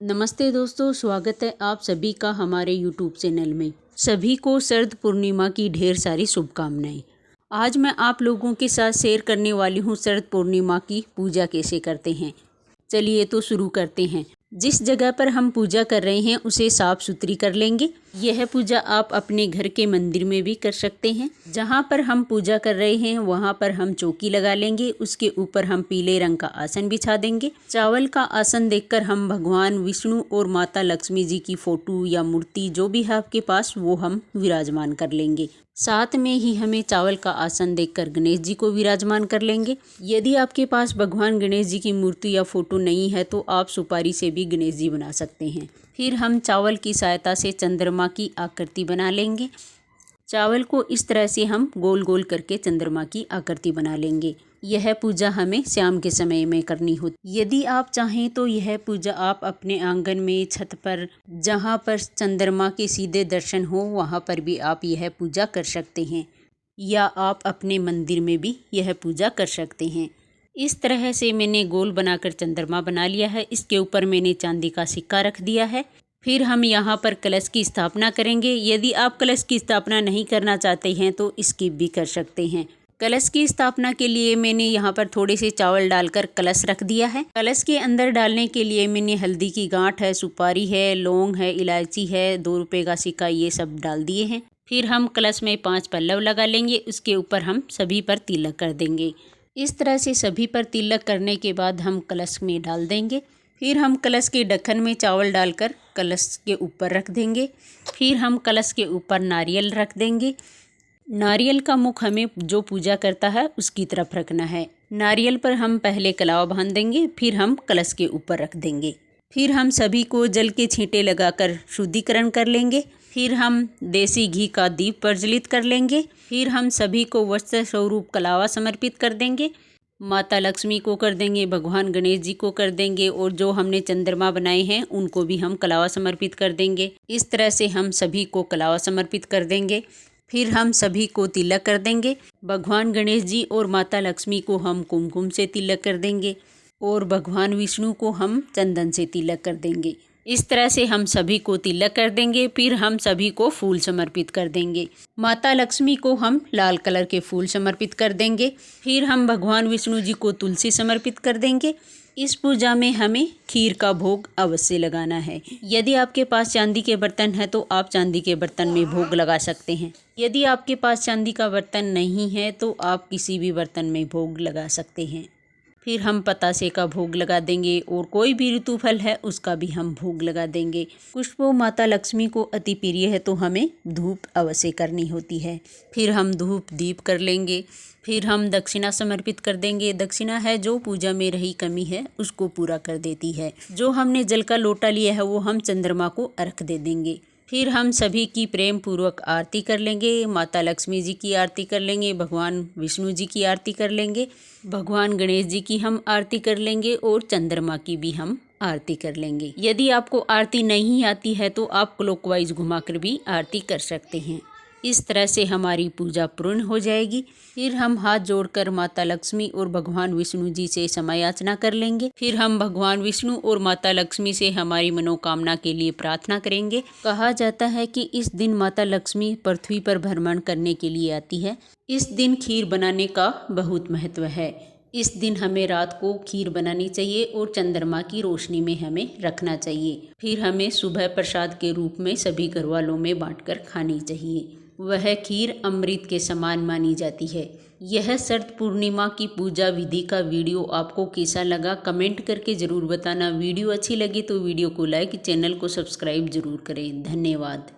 नमस्ते दोस्तों, स्वागत है आप सभी का हमारे यूट्यूब चैनल में। सभी को शरद पूर्णिमा की ढेर सारी शुभकामनाएं। आज मैं आप लोगों के साथ शेयर करने वाली हूं शरद पूर्णिमा की पूजा कैसे करते हैं। चलिए तो शुरू करते हैं। जिस जगह पर हम पूजा कर रहे हैं उसे साफ सुथरी कर लेंगे। यह पूजा आप अपने घर के मंदिर में भी कर सकते हैं। जहाँ पर हम पूजा कर रहे हैं वहाँ पर हम चौकी लगा लेंगे। उसके ऊपर हम पीले रंग का आसन बिछा देंगे। चावल का आसन देखकर हम भगवान विष्णु और माता लक्ष्मी जी की फोटो या मूर्ति जो भी है आपके पास वो हम विराजमान कर लेंगे। साथ में ही हमें चावल का आसन देखकर गणेश जी को विराजमान कर लेंगे। यदि आपके पास भगवान गणेश जी की मूर्ति या फोटो नहीं है तो आप सुपारी से भी गणेश जी बना सकते हैं। फिर हम चावल की सहायता से चंद्रमा की आकृति बना लेंगे। चावल को इस तरह से हम गोल गोल करके चंद्रमा की आकृति बना लेंगे। यह पूजा हमें शाम के समय में करनी होती। यदि आप चाहें तो यह पूजा आप अपने आंगन में, छत पर, जहां पर चंद्रमा के सीधे दर्शन हो वहां पर भी आप यह पूजा कर सकते हैं, या आप अपने मंदिर में भी यह पूजा कर सकते हैं। इस तरह से मैंने गोल बनाकर चंद्रमा बना लिया है। इसके ऊपर मैंने चांदी का सिक्का रख दिया है। फिर हम यहाँ पर कलश की स्थापना करेंगे। यदि आप कलश की स्थापना नहीं करना चाहते हैं तो स्किप भी कर सकते हैं। कलश की स्थापना के लिए मैंने यहाँ पर थोड़े से चावल डालकर कलश रख दिया है। कलश के अंदर डालने के लिए मैंने हल्दी की गांठ है, सुपारी है, लौंग है, इलायची है, 2 रुपए का सिक्का, ये सब डाल दिए हैं। फिर हम कलश में 5 पल्लव लगा लेंगे। उसके ऊपर हम सभी पर तिलक कर देंगे। इस तरह से सभी पर तिलक करने के बाद हम कलश में डाल देंगे। फिर हम कलश के ढक्कन में चावल डालकर कलश के ऊपर रख देंगे। फिर हम कलश के ऊपर नारियल रख देंगे। नारियल का मुख हमें जो पूजा करता है उसकी तरफ रखना है। नारियल पर हम पहले कलावा बांध देंगे, फिर हम कलश के ऊपर रख देंगे। फिर हम सभी को जल के छींटे लगाकर शुद्धिकरण कर लेंगे। फिर हम देसी घी का दीप प्रज्वलित कर लेंगे। फिर हम सभी को वस्त्र स्वरूप कलावा समर्पित कर देंगे। माता लक्ष्मी को कर देंगे, भगवान गणेश जी को कर देंगे, और जो हमने चंद्रमा बनाए हैं उनको भी हम कलावा समर्पित कर देंगे। इस तरह से हम सभी को कलावा समर्पित कर देंगे। फिर हम सभी को तिलक कर देंगे। भगवान गणेश जी और माता लक्ष्मी को हम कुमकुम से तिलक कर देंगे और भगवान विष्णु को हम चंदन से तिलक कर देंगे। इस तरह से हम सभी को तिलक कर देंगे। फिर हम सभी को फूल समर्पित कर देंगे। माता लक्ष्मी को हम लाल कलर के फूल समर्पित कर देंगे। फिर हम भगवान विष्णु जी को तुलसी समर्पित कर देंगे। इस पूजा में हमें खीर का भोग अवश्य लगाना है। यदि आपके पास चांदी के बर्तन है तो आप चांदी के बर्तन में भोग लगा सकते हैं। यदि आपके पास चांदी का बर्तन नहीं है तो आप किसी भी बर्तन में भोग लगा सकते हैं। फिर हम पतासे का भोग लगा देंगे और कोई भी ऋतु फल है उसका भी हम भोग लगा देंगे। खुशबू माता लक्ष्मी को अति प्रिय है तो हमें धूप अवश्य करनी होती है। फिर हम धूप दीप कर लेंगे। फिर हम दक्षिणा समर्पित कर देंगे। दक्षिणा है जो पूजा में रही कमी है उसको पूरा कर देती है। जो हमने जल का लोटा लिया है वो हम चंद्रमा को अर्घ दे देंगे। फिर हम सभी की प्रेम पूर्वक आरती कर लेंगे। माता लक्ष्मी जी की आरती कर लेंगे, भगवान विष्णु जी की आरती कर लेंगे, भगवान गणेश जी की हम आरती कर लेंगे और चंद्रमा की भी हम आरती कर लेंगे। यदि आपको आरती नहीं आती है तो आप क्लॉकवाइज घुमाकर भी आरती कर सकते हैं। इस तरह से हमारी पूजा पूर्ण हो जाएगी। फिर हम हाथ जोड़कर माता लक्ष्मी और भगवान विष्णु जी से समय याचना कर लेंगे। फिर हम भगवान विष्णु और माता लक्ष्मी से हमारी मनोकामना के लिए प्रार्थना करेंगे। कहा जाता है कि इस दिन माता लक्ष्मी पृथ्वी पर भ्रमण करने के लिए आती है। इस दिन खीर बनाने का बहुत महत्व है। इस दिन हमें रात को खीर बनानी चाहिए और चंद्रमा की रोशनी में हमें रखना चाहिए। फिर हमें सुबह प्रसाद के रूप में सभी घर वालों में बांटकर खानी चाहिए। वह खीर अमृत के समान मानी जाती है। यह शरद पूर्णिमा की पूजा विधि का वीडियो आपको कैसा लगा कमेंट करके ज़रूर बताना। वीडियो अच्छी लगी तो वीडियो को लाइक, चैनल को सब्सक्राइब जरूर करें। धन्यवाद।